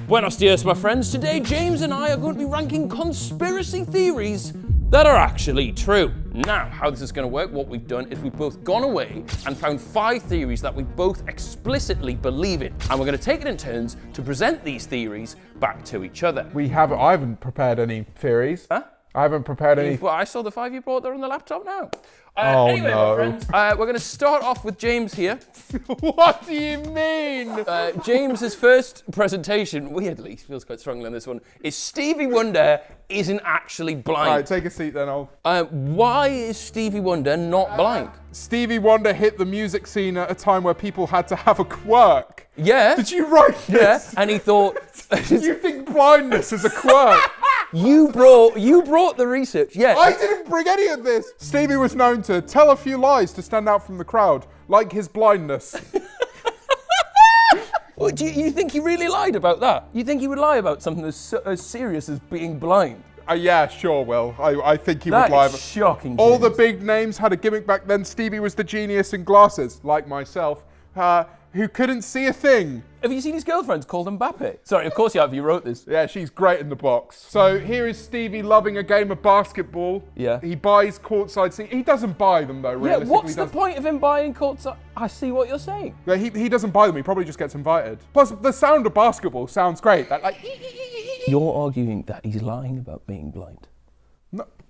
Buenos dias, my friends. Today, James and I are going to be ranking conspiracy theories that are actually true. Now, how this is going to work, what we've done is we've both gone away and found 5 theories that we both explicitly believe in. And we're going to take it in turns to present these theories back to each other. I haven't prepared any theories. Huh? I haven't prepared any. Well, I saw the 5 you brought there on the laptop now. Anyway, my friends, we're going to start off with James here. What do you mean? James's first presentation, weirdly, feels quite strongly on this one, is Stevie Wonder isn't actually blind. All right, take a seat then. Why is Stevie Wonder not blind? Stevie Wonder hit the music scene at a time where people had to have a quirk. Yeah. Did you write this? Yeah, and he thought... You think blindness is a quirk? You brought the research, yeah. I didn't bring any of this. Stevie was known to tell a few lies to stand out from the crowd, like his blindness. Well, do you think he really lied about that? You think he would lie about something as serious as being blind? Yeah, sure, Will. I think he would lie. That is shocking, All James. the big names had a gimmick back then. Stevie was the genius in glasses, like myself, who couldn't see a thing. Have you seen his girlfriends called Mbappe? Sorry, of course you have. You wrote this. Yeah, she's great in the box. So here is Stevie loving a game of basketball. Yeah. He buys courtside seats. He doesn't buy them though, Yeah, realistically. what's the point of him buying courtside? I see what you're saying. Yeah, he doesn't buy them. He probably just gets invited. Plus, the sound of basketball sounds great. That like. You're arguing that he's lying about being blind.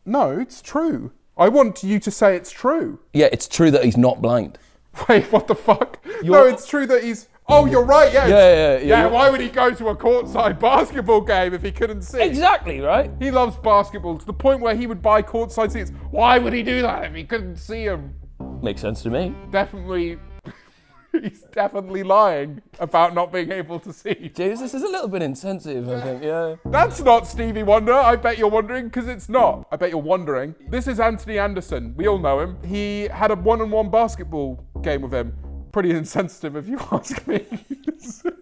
No, it's true. I want you to say it's true. Yeah, it's true that he's not blind. Wait, what the fuck? No, it's true that he's... Oh, you're right, yeah. Yeah, why would he go to a courtside basketball game if he couldn't see? Exactly, right? He loves basketball to the point where he would buy courtside seats. Why would he do that if he couldn't see him? Makes sense to me. Definitely... He's definitely lying about not being able to see. James, this is a little bit insensitive, I think, yeah. That's not Stevie Wonder. I bet you're wondering, because it's not. I bet you're wondering. This is Anthony Anderson. We all know him. He had a one-on-one basketball game with him. Pretty insensitive, if you ask me.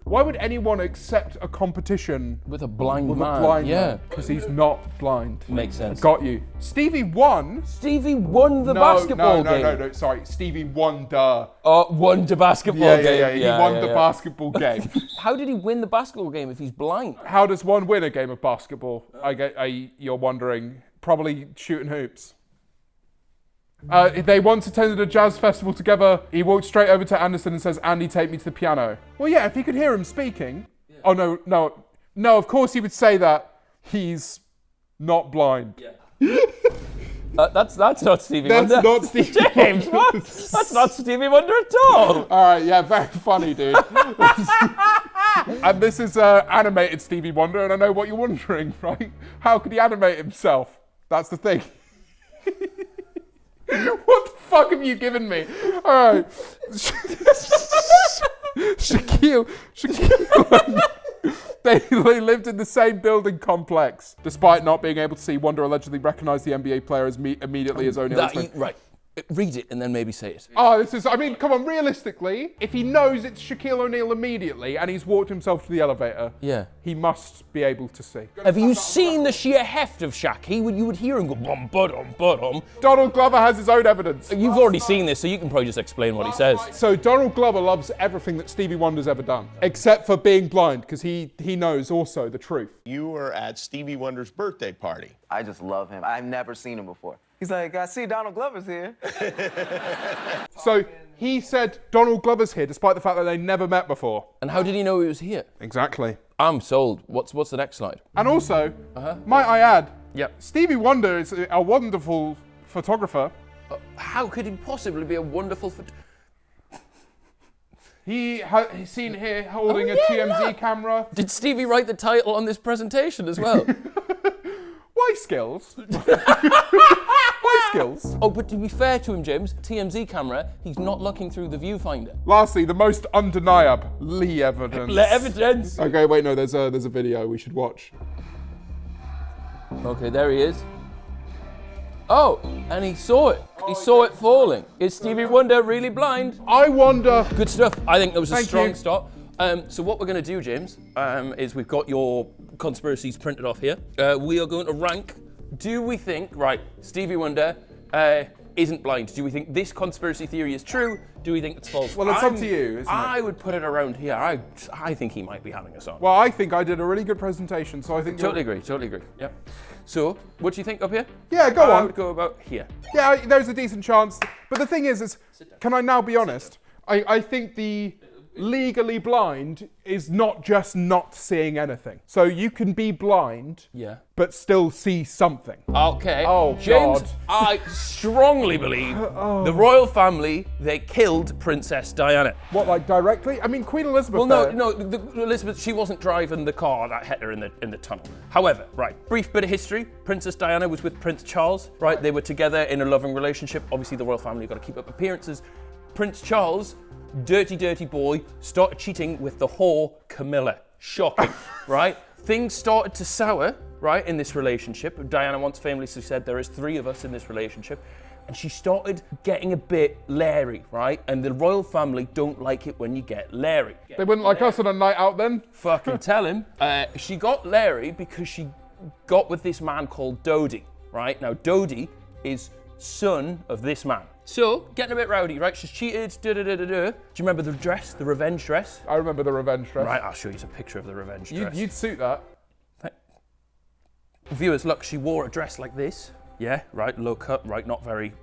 Why would anyone accept a competition with a blind with man? A blind yeah, man? Because he's not blind. Makes sense. Got you. Stevie won. Stevie won the basketball game. No. Sorry, Stevie Wonder. Won the basketball game. Yeah. He won the basketball game. How did he win the basketball game if he's blind? How does one win a game of basketball? You're wondering. Probably shooting hoops. They once attended a jazz festival together. He walked straight over to Anderson and says, "Andy, take me to the piano." Well, yeah, if he could hear him speaking. Yeah. Oh, no, of course he would say that. He's not blind. Yeah. That's not Stevie Wonder. That's not Stevie James, Wonder. What? That's not Stevie Wonder at all. All right, yeah, very funny, dude. And this is animated Stevie Wonder, and I know what you're wondering, right? How could he animate himself? That's the thing. What the fuck have you given me? All right. Shaquille. They lived in the same building complex. Despite not being able to see, Wonder allegedly recognized the NBA player as immediately as O'Neal. Right. Read it and then maybe say it. Come on, realistically, if he knows it's Shaquille O'Neal immediately and he's walked himself to the elevator, yeah, he must be able to see. Have you seen the sheer heft of Shaq? You would hear him go bum bum. Donald Glover has his own evidence. You've already seen this, so you can probably just explain what he says. So Donald Glover loves everything that Stevie Wonder's ever done, except for being blind, because he knows also the truth. You were at Stevie Wonder's birthday party. I just love him. I've never seen him before. He's like, I see Donald Glover's here. So he said Donald Glover's here, despite the fact that they never met before. And how did he know he was here? Exactly. I'm sold. What's the next slide? And also, might I add, yep, Stevie Wonder is a wonderful photographer. How could he possibly be a wonderful He's seen here holding a TMZ camera. Did Stevie write the title on this presentation as well? Why skills? Why skills? Oh, but to be fair to him, James, TMZ camera, he's not looking through the viewfinder. Lastly, the most undeniable evidence. Evidence. Okay, wait, no, there's a video we should watch. Okay, there he is. Oh, and he saw it. He saw it falling. Is Stevie Wonder really blind? I wonder. Good stuff. I think that was a strong you. start. So what we're going to do, James, is we've got your conspiracies printed off here. We are going to rank. Do we think, right, Stevie Wonder isn't blind? Do we think this conspiracy theory is true? Do we think it's false? Well, it's up to you, isn't it? I would put it around here. I think he might be having us on. Well, I think I did a really good presentation, so I think Totally agree. Yep. So, what do you think up here? Yeah, go I on. would go about here. Yeah, there's a decent chance. But the thing is can I now be honest? I think the legally blind is not just not seeing anything. So you can be blind, but still see something. Okay. Oh, James, God. I strongly believe the royal family, they killed Princess Diana. What, like directly? I mean, Queen Elizabeth. Well, no, Elizabeth, she wasn't driving the car that hit her in the tunnel. However, right, brief bit of history. Princess Diana was with Prince Charles, right? They were together in a loving relationship. Obviously, the royal family got to keep up appearances. Prince Charles, dirty boy, started cheating with the whore Camilla. Shocking, right? Things started to sour, right, in this relationship. Diana once famously said, there is 3 of us in this relationship. And she started getting a bit leery, right? And the royal family don't like it when you get leery. They wouldn't like us on a night out then? Fucking tell him. She got leery because she got with this man called Dodi, right? Now, Dodi is son of this man. So, getting a bit rowdy, right? She's cheated, Do you remember the dress, the revenge dress? I remember the revenge dress. Right, I'll show you a picture of the revenge dress. You'd suit that. Viewers, look, she wore a dress like this. Yeah, right, low cut, right, not very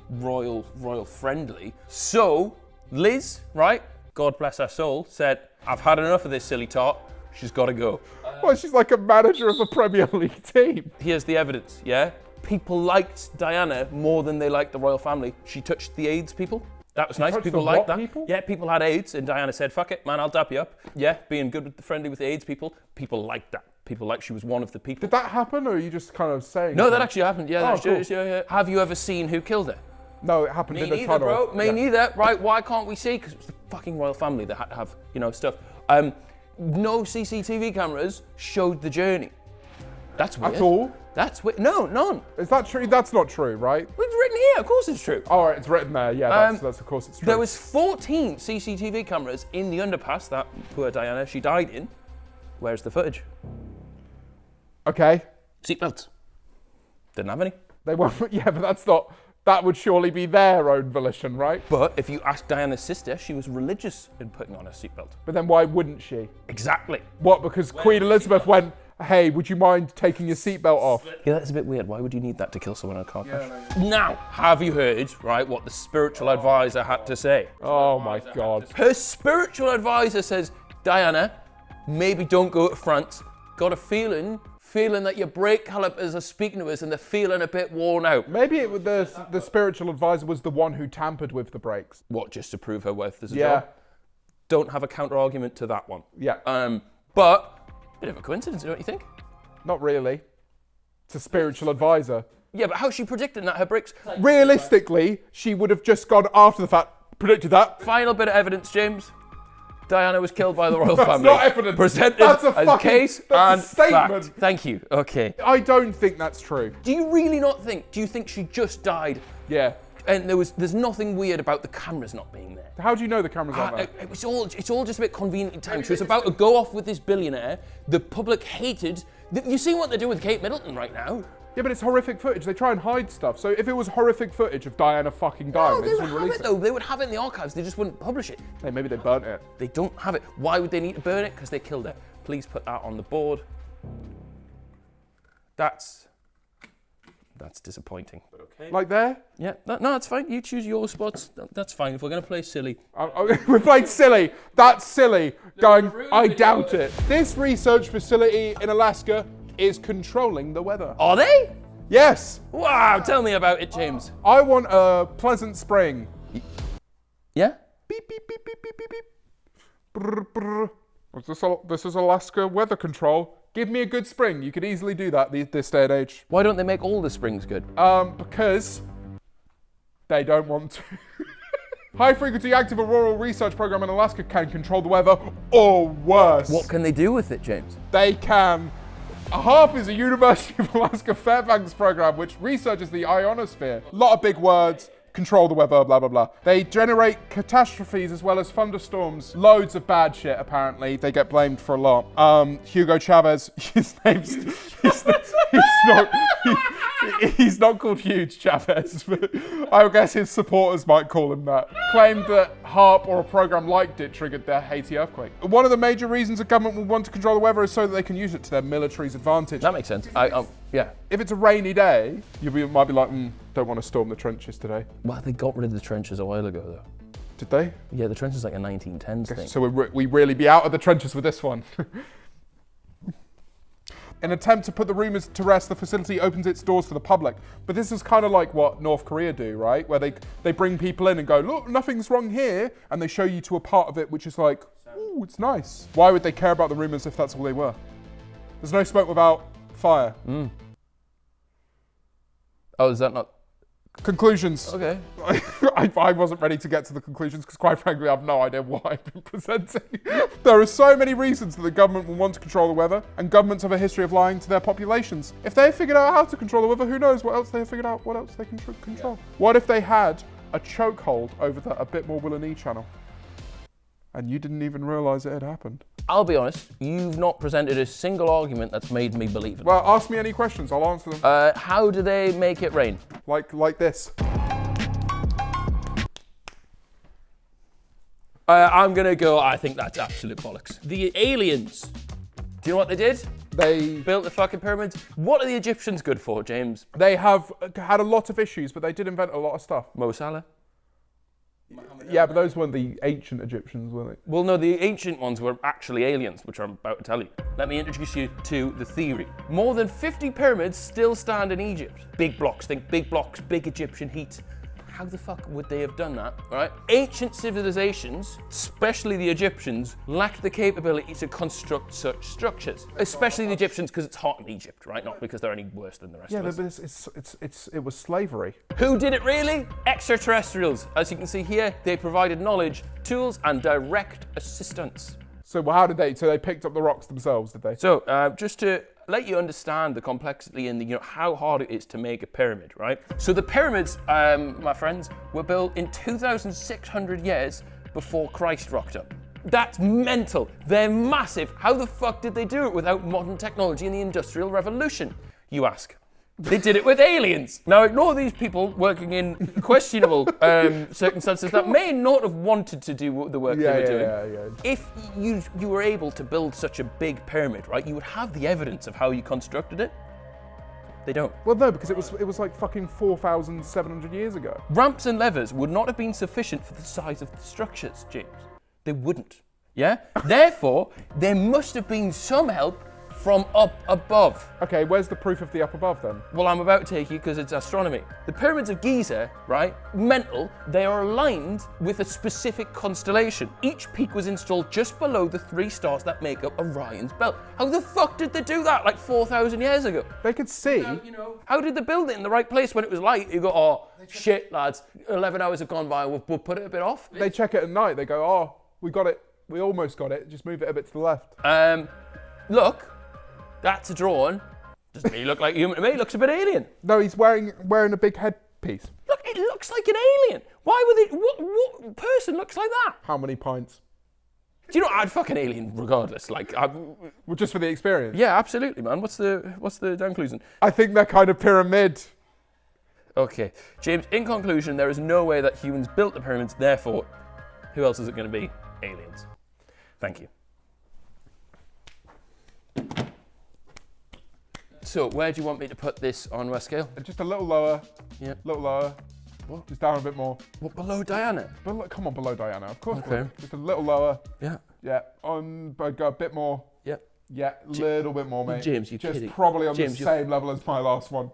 royal friendly. So, Liz, right, God bless her soul, said, I've had enough of this silly talk. She's got to go. Well, she's like a manager of a Premier League team. Here's the evidence, yeah? People liked Diana more than they liked the royal family. She touched the AIDS people. That was nice. People liked that. People? Yeah, people had AIDS, and Diana said, fuck it, man, I'll dap you up. Yeah, being good with friendly with the AIDS people. People liked that. People liked she was one of the people. Did that happen, or are you just kind of saying? No, that actually happened. Yeah, cool. yeah. Have you ever seen who killed her? No, it happened in a tunnel. Bro. Me neither. Right, why can't we see? Because it was the fucking royal family that had to have, stuff. No CCTV cameras showed the journey. That's weird. At all? That's weird. No, none. Is that true? That's not true, right? It's written here. Of course it's true. All right, it's written there. Yeah, that's of course it's true. There was 14 CCTV cameras in the underpass that poor Diana, she died in. Where's the footage? Okay. Seatbelts. Didn't have any. They weren't. Yeah, but that's not. That would surely be their own volition, right? But if you ask Diana's sister, she was religious in putting on a seatbelt. But then why wouldn't she? Exactly. What? Because Queen Elizabeth went, hey, would you mind taking your seatbelt off? Yeah, that's a bit weird. Why would you need that to kill someone in a car crash? Now, have you heard, right, what the spiritual advisor had to say? Oh my God. Her spiritual advisor says, Diana, maybe don't go to France. Got a feeling that your brake calipers are speaking to us and they're feeling a bit worn out. Maybe the spiritual advisor was the one who tampered with the brakes. What, just to prove her worth as a Yeah. job? Don't have a counter argument to that one. Yeah. But bit of a coincidence, don't you think? Not really. It's a spiritual advisor. Yeah, but how's she predicting that her brakes? Realistically, she would have just gone after the fact, predicted that. Final bit of evidence, James. Diana was killed by the royal That's family. not evidence. Presented That's a as fucking case that's and a statement. fact. Thank you. Okay. I don't think that's true. Do you really not think? Do you think she just died? Yeah. And there's nothing weird about the cameras not being there. How do you know the cameras aren't there? It's all just a bit conveniently timed. She was about to go off with this billionaire. The public hated. You see what they're doing with Kate Middleton right now? Yeah, but it's horrific footage. They try and hide stuff. So if it was horrific footage of Diana fucking dying, No, they they just would wouldn't have release it though. They would have it in the archives. They just wouldn't publish it. Hey, maybe they burnt it. They don't have it. Why would they need to burn it? Because they killed her. Please put that on the board. That's disappointing. But okay. Like there? Yeah, no, it's fine. You choose your spots. That's fine. If we're going to play silly. We're playing silly. That's silly. Going, I doubt it. This research facility in Alaska is controlling the weather. Are they? Yes. Wow, tell me about it, James. I want a pleasant spring. Yeah? Beep, beep, beep, beep, beep, beep, beep. Brr, brr. This is Alaska weather control. Give me a good spring. You could easily do that this day and age. Why don't they make all the springs good? Because they don't want to. High frequency active auroral research program in Alaska can control the weather, or worse. What can they do with it, James? They can. HARP is a University of Alaska Fairbanks program which researches the ionosphere. A lot of big words. Control the weather, blah, blah, blah. They generate catastrophes as well as thunderstorms. Loads of bad shit, apparently. They get blamed for a lot. Hugo Chavez, He's not called Huge Chavez, but I guess his supporters might call him that. Claimed that HAARP or a program like it triggered their Haiti earthquake. One of the major reasons the government will want to control the weather is so that they can use it to their military's advantage. That makes sense. Yeah. If it's a rainy day, might be like, don't want to storm the trenches today. Well, they got rid of the trenches a while ago, though. Did they? Yeah, the trenches like a 1910s thing. So we really be out of the trenches with this one. In an attempt to put the rumours to rest, the facility opens its doors to the public. But this is kind of like what North Korea do, right? Where they bring people in and go, look, nothing's wrong here. And they show you to a part of it which is like, ooh, it's nice. Why would they care about the rumours if that's all they were? There's no smoke without fire. Oh, is that not... Conclusions. Okay. I wasn't ready to get to the conclusions because quite frankly I have no idea what I've been presenting. There are so many reasons that the government will want to control the weather, and governments have a history of lying to their populations. If they figured out how to control the weather, who knows what else they have figured out, what else they can control. Yeah. What if they had a chokehold over the A Bit More Will and E channel? And you didn't even realise it had happened. I'll be honest, you've not presented a single argument that's made me believe it. Well, ask me any questions, I'll answer them. How do they make it rain? Like this. I'm gonna go, I think that's absolute bollocks. The aliens, do you know what they did? They built the fucking pyramids. What are the Egyptians good for, James? They have had a lot of issues, but they did invent a lot of stuff. Mo Salah? Yeah, but those weren't the ancient Egyptians, were they? Well, no, the ancient ones were actually aliens, which I'm about to tell you. Let me introduce you to the theory. More than 50 pyramids still stand in Egypt. Big blocks, think big blocks, big Egyptian heat. How the fuck would they have done that, right? Ancient civilizations, especially the Egyptians, lacked the capability to construct such structures. Especially the Egyptians, because it's hot in Egypt, right? Not because they're any worse than the rest of us. Yeah, but it was slavery. Who did it really? Extraterrestrials. As you can see here, they provided knowledge, tools, and direct assistance. So how did they? So they picked up the rocks themselves, did they? So just to let you understand the complexity and how hard it is to make a pyramid, right? So the pyramids, my friends, were built in 2,600 years before Christ rocked up. That's mental. They're massive. How the fuck did they do it without modern technology and the Industrial Revolution, you ask? They did it with aliens. Now ignore these people working in questionable circumstances that may not have wanted to do the work they were doing. Yeah. If you were able to build such a big pyramid, right, you would have the evidence of how you constructed it. They don't. Well, no, because it was like fucking 4,700 years ago. Ramps and levers would not have been sufficient for the size of the structures, James. They wouldn't. Yeah? Therefore, there must have been some help from up above. Okay, where's the proof of the up above then? Well, I'm about to take you because it's astronomy. The pyramids of Giza, right, mental, they are aligned with a specific constellation. Each peak was installed just below the 3 stars that make up Orion's belt. How the fuck did they do that like 4,000 years ago? They could see. How did they build it in the right place when it was light? You go, oh, shit, lads, 11 hours have gone by, we'll put it a bit off. They check it at night, they go, oh, we got it, we almost got it, just move it a bit to the left. Look. That's a drawing. Doesn't he look like human to me? Looks a bit alien. No, he's wearing a big headpiece. Look, it looks like an alien. Why would it? What person looks like that? How many pints? Do you know? I'd fuck an alien regardless. Like, well, just for the experience. Yeah, absolutely, man. What's the conclusion? I think they're kind of pyramid. Okay, James. In conclusion, there is no way that humans built the pyramids. Therefore, who else is it going to be? Aliens. Thank you. So, where do you want me to put this on our scale? Just a little lower. Yeah. A little lower. What? Just down a bit more. What, below Diana? Come on, below Diana. Of course. Okay. Just a little lower. Yeah. Yeah. But go a bit more. Yeah. Yeah, a little bit more, mate. James, you're just kidding. Probably on the same level as my last one.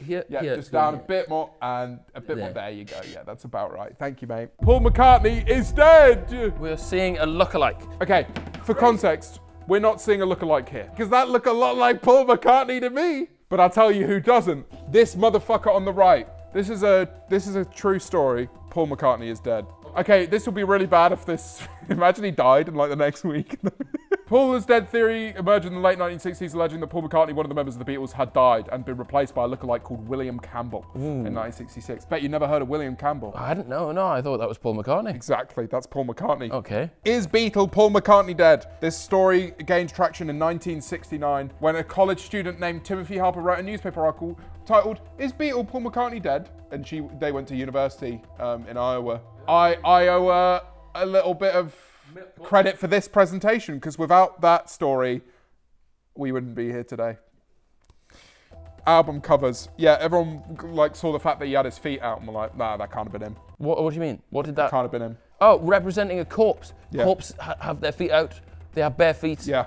Here, just down a bit more and a bit more. There you go. Yeah, that's about right. Thank you, mate. Paul McCartney is dead. We're seeing a lookalike. Okay, for context, we're not seeing a lookalike here because that look a lot like Paul McCartney to me. But I'll tell you who doesn't. This motherfucker on the right. This is a true story. Paul McCartney is dead. Okay, this will be really bad if this Imagine he died in like the next week. Paul is dead theory emerged in the late 1960s, alleging that Paul McCartney, one of the members of the Beatles, had died and been replaced by a lookalike called William Campbell in 1966. Bet you never heard of William Campbell. I didn't know. No, I thought that was Paul McCartney. Exactly, that's Paul McCartney. Okay. Is Beatle Paul McCartney dead? This story gained traction in 1969 when a college student named Timothy Harper wrote a newspaper article titled, "Is Beatle Paul McCartney dead?" And they went to university in Iowa. I owe her a little bit of credit for this presentation, because without that story, we wouldn't be here today. Album covers. Yeah, everyone like saw the fact that he had his feet out and were like, nah, that can't have been him. What do you mean? What did that? Can't have been him. Oh, representing a corpse. Yeah. Corpse have their feet out. They have bare feet. Yeah.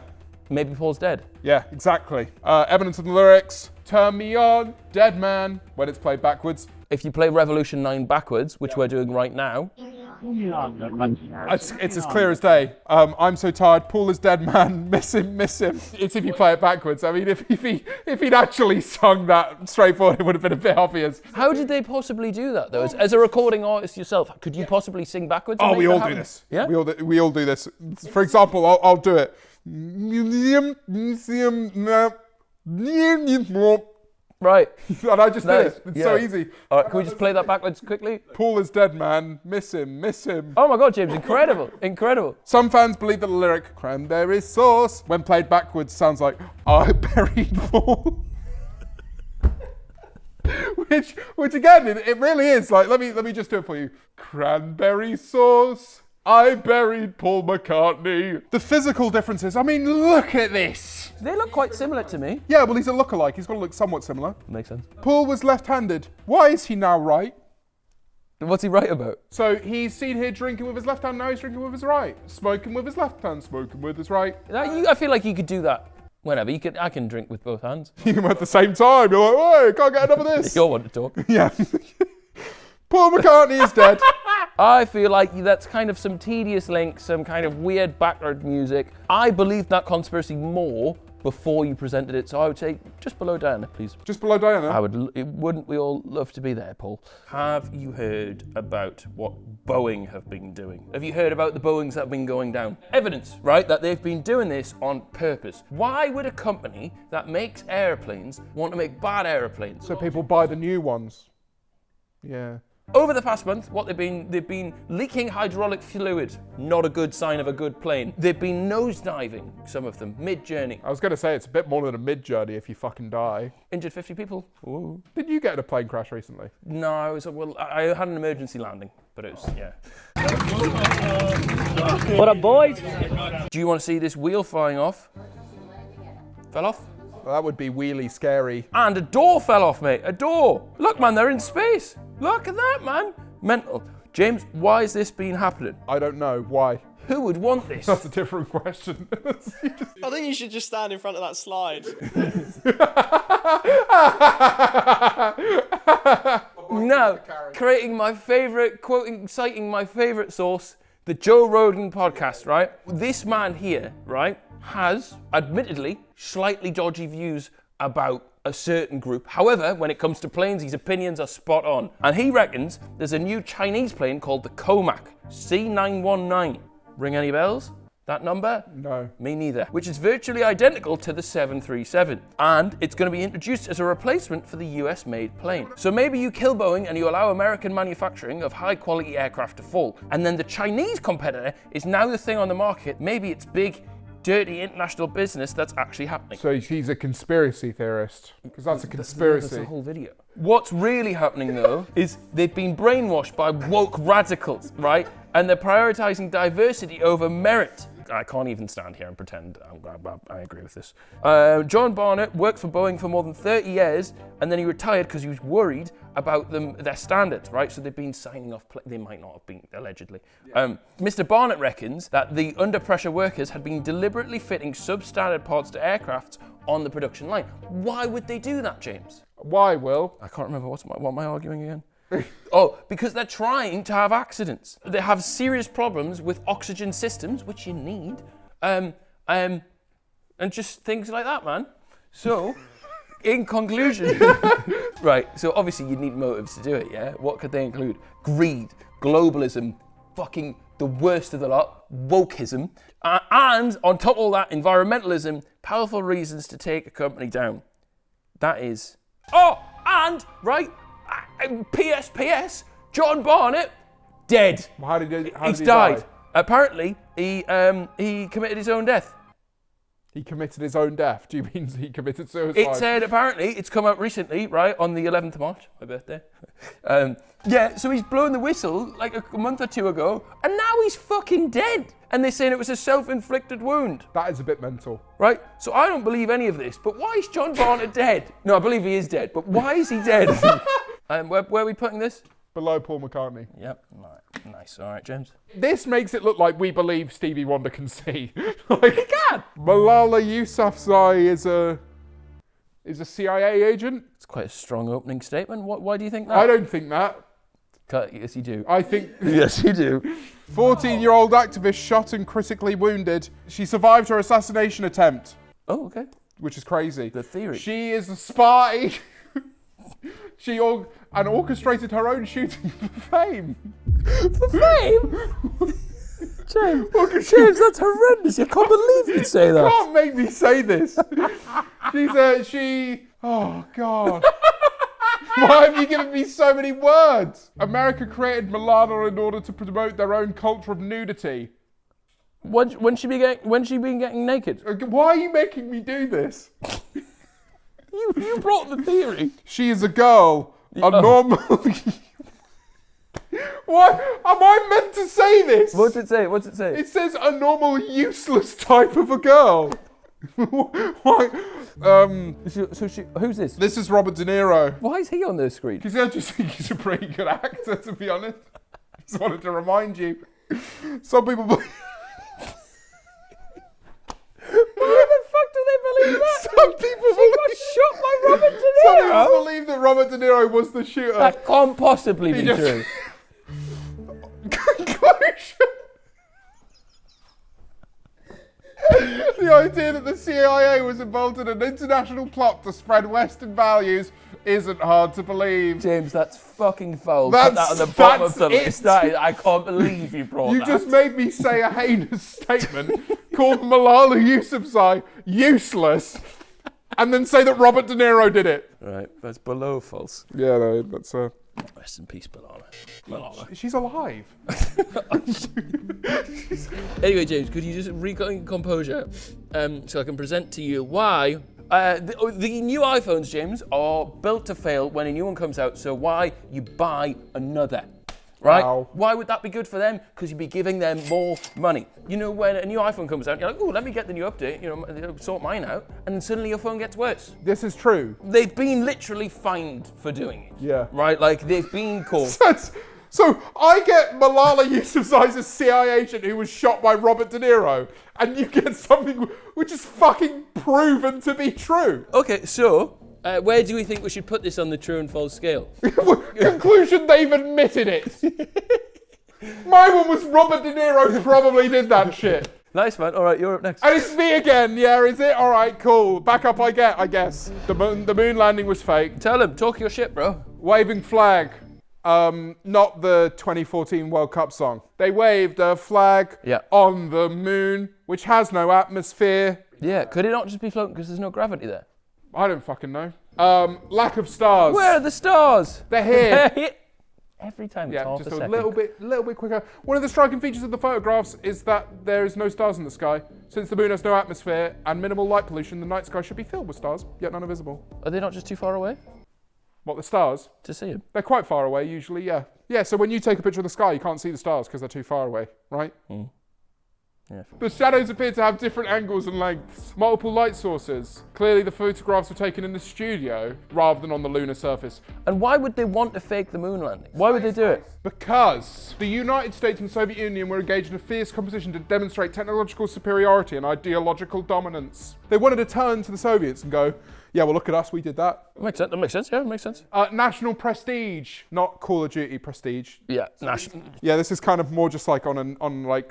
Maybe Paul's dead. Yeah, exactly. Evidence of the lyrics. Turn me on, dead man, when it's played backwards. If you play Revolution 9 backwards, which we're doing right now. It's as clear as day. I'm so tired. Paul is dead, man. Miss him, miss him. It's if you play it backwards. I mean, if he'd actually sung that straightforward, it would have been a bit obvious. How did they possibly do that, though? As a recording artist yourself, could you possibly sing backwards? Oh, we all do this. Yeah? We all do this. For example, I'll do it. Right. And I just Nice. did it. It's so easy. All right, can we just play that backwards quickly? Paul is dead, man. Miss him, miss him. Oh my God, James, incredible, incredible. Some fans believe that the lyric "cranberry sauce," when played backwards, sounds like "I buried Paul." which again, it really is. Like, let me just do it for you. Cranberry sauce. I buried Paul McCartney. The physical differences. I mean, look at this. They look quite similar to me. Yeah, well, he's a lookalike. He's got to look somewhat similar. Makes sense. Paul was left-handed. Why is he now right? What's he right about? So he's seen here drinking with his left hand, now he's drinking with his right. Smoking with his left hand, smoking with his right. I feel like you could do that whenever. I can drink with both hands. You can at the same time. You're like, hey, can't get enough of this. You're one to talk. Yeah. Paul McCartney is dead. I feel like that's kind of some tedious link, some kind of weird background music. I believed that conspiracy more before you presented it, so I would say just below Diana, please. Just below Diana? Wouldn't we all love to be there, Paul? Have you heard about what Boeing have been doing? Have you heard about the Boeings that have been going down? Evidence, right, that they've been doing this on purpose. Why would a company that makes airplanes want to make bad airplanes? So people buy the new ones. Yeah. Over the past month, what they've been leaking hydraulic fluid. Not a good sign of a good plane. They've been nosediving, some of them, mid-journey. I was going to say, it's a bit more than a mid-journey if you fucking die. Injured 50 people. Ooh. Did you get in a plane crash recently? No, I had an emergency landing, but it was, yeah. What up, boys? Do you want to see this wheel flying off? Fell off? Well, that would be wheelie scary. And a door fell off, mate. A door. Look, man, they're in space. Look at that, man. Mental. James, why has this been happening? I don't know. Why? Who would want this? That's a different question. I think you should just stand in front of that slide. Now, creating my favourite, citing my favourite source, the Joe Rogan podcast, right? This man here, right, has, admittedly, slightly dodgy views about a certain group. However, when it comes to planes, his opinions are spot on. And he reckons there's a new Chinese plane called the Comac C919. Ring any bells? That number? No. Me neither. Which is virtually identical to the 737. And it's going to be introduced as a replacement for the US-made plane. So maybe you kill Boeing and you allow American manufacturing of high-quality aircraft to fall. And then the Chinese competitor is now the thing on the market. Maybe it's big, dirty international business that's actually happening. So he's a conspiracy theorist, because that's a conspiracy. That's the whole video. What's really happening, though, is they've been brainwashed by woke radicals, right? And they're prioritizing diversity over merit. I can't even stand here and pretend I agree with this. John Barnett worked for Boeing for more than 30 years, and then he retired because he was worried about their standards, right? So they've been signing off, they might not have been, allegedly. Yeah. Mr. Barnett reckons that the under-pressure workers had been deliberately fitting substandard parts to aircrafts on the production line. Why would they do that, James? Why, Will? I can't remember, what am I arguing again? Oh, because they're trying to have accidents. They have serious problems with oxygen systems, which you need, and just things like that, man. So, in conclusion, right, so obviously you need motives to do it, yeah? What could they include? Greed, globalism, fucking the worst of the lot, wokeism, and on top of all that, environmentalism, powerful reasons to take a company down. That is... Oh, and, right, PS, John Barnett, dead. How did He's he died. die? Apparently, he committed his own death. He committed his own death. Do you mean he committed suicide? It said, apparently, it's come out recently, right, on the 11th of March, my birthday. Yeah, so he's blown the whistle like a month or two ago, and now he's fucking dead. And they're saying it was a self-inflicted wound. That is a bit mental. Right? So I don't believe any of this, but why is John Barnett dead? No, I believe he is dead, but why is he dead? Where are we putting this? Below Paul McCartney. Yep, nice. All right, James. This makes it look like we believe Stevie Wonder can see. Like, he can! Malala Yousafzai is a CIA agent? It's quite a strong opening statement. Why do you think that? I don't think that. Yes, you do. I think... Yes, you do. 14-year-old activist shot and critically wounded. She survived her assassination attempt. Oh, okay. Which is crazy. The theory. She is a spy. She orchestrated her own shooting for fame. For fame? James, that's horrendous. I can't believe you'd say that. You can't make me say this. Oh, God. Why have you given me so many words? America created Malala in order to promote their own culture of nudity. When she been getting naked? Why are you making me do this? You brought the theory. She is a girl. A normal... Why am I meant to say this? What's it say? It says a normal, useless type of a girl. Why? Who's this? This is Robert De Niro. Why is he on the screen? Because I just think he's a pretty good actor, to be honest. Just wanted to remind you. Some people believe... Why the fuck do they believe that? Some people believe... got shot by Robert De Niro. Some people believe that Robert De Niro was the shooter. That can't possibly be true. Conclusion. The idea that the CIA was involved in an international plot to spread Western values isn't hard to believe. James, that's fucking foul. Put that on the bottom of the list. I can't believe you brought that. You just made me say a heinous statement called Malala Yousafzai useless, and then say that Robert De Niro did it. Right, that's below false. Yeah, no, that's Rest in peace, Malala. She's alive. Anyway, James, could you just regain composure so I can present to you why the new iPhones, James, are built to fail when a new one comes out, so why you buy another, right? Wow. Why would that be good for them? Because you'd be giving them more money. You know, when a new iPhone comes out, you're like, oh, let me get the new update, sort mine out, and then suddenly your phone gets worse. This is true. They've been literally fined for doing it. Yeah. Right? Like, they've been caught. So I get Malala Yousafzai's a CIA agent who was shot by Robert De Niro, and you get something which is fucking proven to be true. Okay, so where do we think we should put this on the true and false scale? Conclusion, they've admitted it. My one was Robert De Niro probably did that shit. Nice, man. All right, you're up next. And it's me again, yeah, is it? All right, cool. Back up I get, I guess. The moon landing was fake. Tell him, talk your shit, bro. Waving flag. Not the 2014 World Cup song. They waved a flag on the moon, which has no atmosphere. Yeah, could it not just be floating because there's no gravity there? I don't fucking know. Lack of stars. Where are the stars? They're here. They're here. Every time it's half just a a second. little bit quicker. One of the striking features of the photographs is that there is no stars in the sky. Since the moon has no atmosphere and minimal light pollution, the night sky should be filled with stars, yet none are visible. Are they not just too far away What, the stars? to see them? They're quite far away usually, yeah. Yeah, so when you take a picture of the sky, you can't see the stars because they're too far away, right? Yeah. The shadows appear to have different angles and lengths. Multiple light sources. Clearly the photographs were taken in the studio rather than on the lunar surface. And why would they want to fake the moon landing? Why would they do it? Because the United States and Soviet Union were engaged in a fierce competition to demonstrate technological superiority and ideological dominance. They wanted to turn to the Soviets and go, yeah, well, look at us, we did that. Makes sense. That makes sense. Yeah, it makes sense. National prestige, not Call of Duty prestige. Yeah, national. Yeah, this is kind of more just like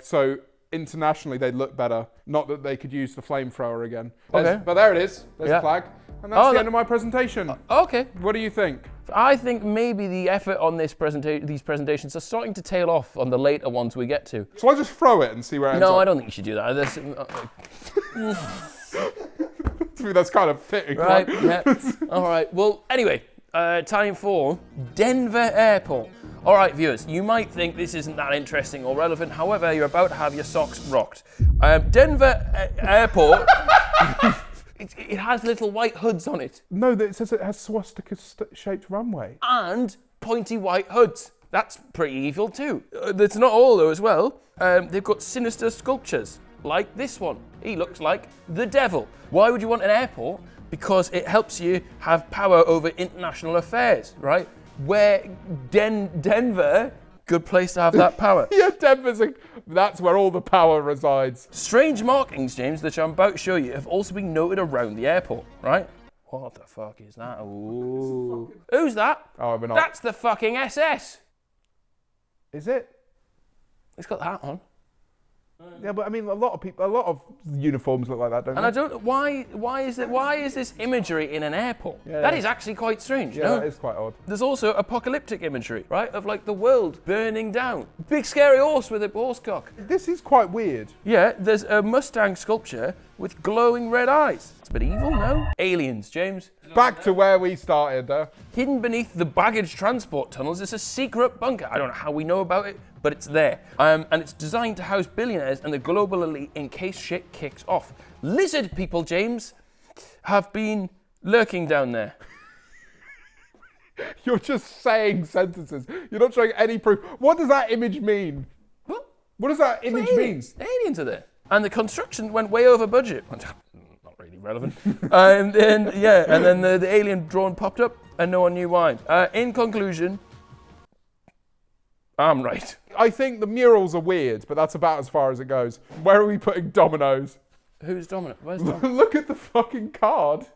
so internationally they'd look better. Not that they could use the flamethrower again. Okay. But there it is. There's Yeah. the flag. And that's the end of my presentation. Okay. What do you think? I think maybe the effort on these presentations are starting to tail off on the later ones we get to. Shall I just throw it and see where it ends No, up? I don't think you should do that. To me, that's kind of fitting, Right, yeah. All right. Well, anyway, time for Denver Airport. All right, viewers, you might think this isn't that interesting or relevant. However, you're about to have your socks rocked. Denver Airport, it has little white hoods on it. No, it says it has swastika-shaped runway. And pointy white hoods. That's pretty evil too. That's not all though as well. They've got sinister sculptures, like this one. He looks like the devil. Why would you want an airport? Because it helps you have power over international affairs, right? Where Denver, good place to have that power. Yeah, that's where all the power resides. Strange markings, James, that I'm about to show you, have also been noted around the airport, right? What the fuck is that? Ooh. Who's that? Oh, we're not. That's the fucking SS. Is it? It's got that on. Yeah, but I mean, a lot of uniforms look like that, don't they? And I don't. Why is this imagery in an airport? Yeah. That is actually quite strange. Yeah, no? that is quite odd. There's also apocalyptic imagery, right? Of like the world burning down. Big scary horse with a horse cock. This is quite weird. Yeah, there's a Mustang sculpture with glowing red eyes. It's a bit evil, no? Aliens, James. Back to where we started, Hidden beneath the baggage transport tunnels is a secret bunker. I don't know how we know about it, but it's there. And it's designed to house billionaires and the global elite in case shit kicks off. Lizard people, James, have been lurking down there. You're just saying sentences. You're not showing any proof. What does that image mean? What does that image mean? Aliens are there. And the construction went way over budget. Not really relevant. And then the alien drone popped up and no one knew why. In conclusion, I'm right. I think the murals are weird, but that's about as far as it goes. Where are we putting dominoes? Who's dominant? Where's Dom? Look at the fucking card.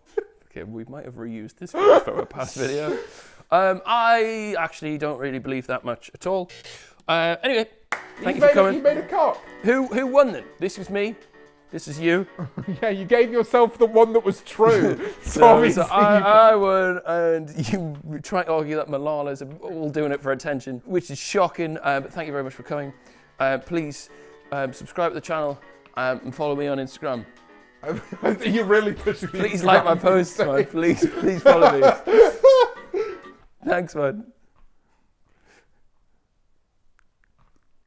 Okay, we might have reused this for a past video. I actually don't really believe that much at all. Anyway, thank you for coming. You made a cock. Who won then? This was me. This is you. Yeah, you gave yourself the one that was true. So obviously I won, and you try to argue that Malala's all doing it for attention, which is shocking. But thank you very much for coming. Please subscribe to the channel and follow me on Instagram. You're really pushing me. Please like my posts, man. Please follow me. Thanks, man.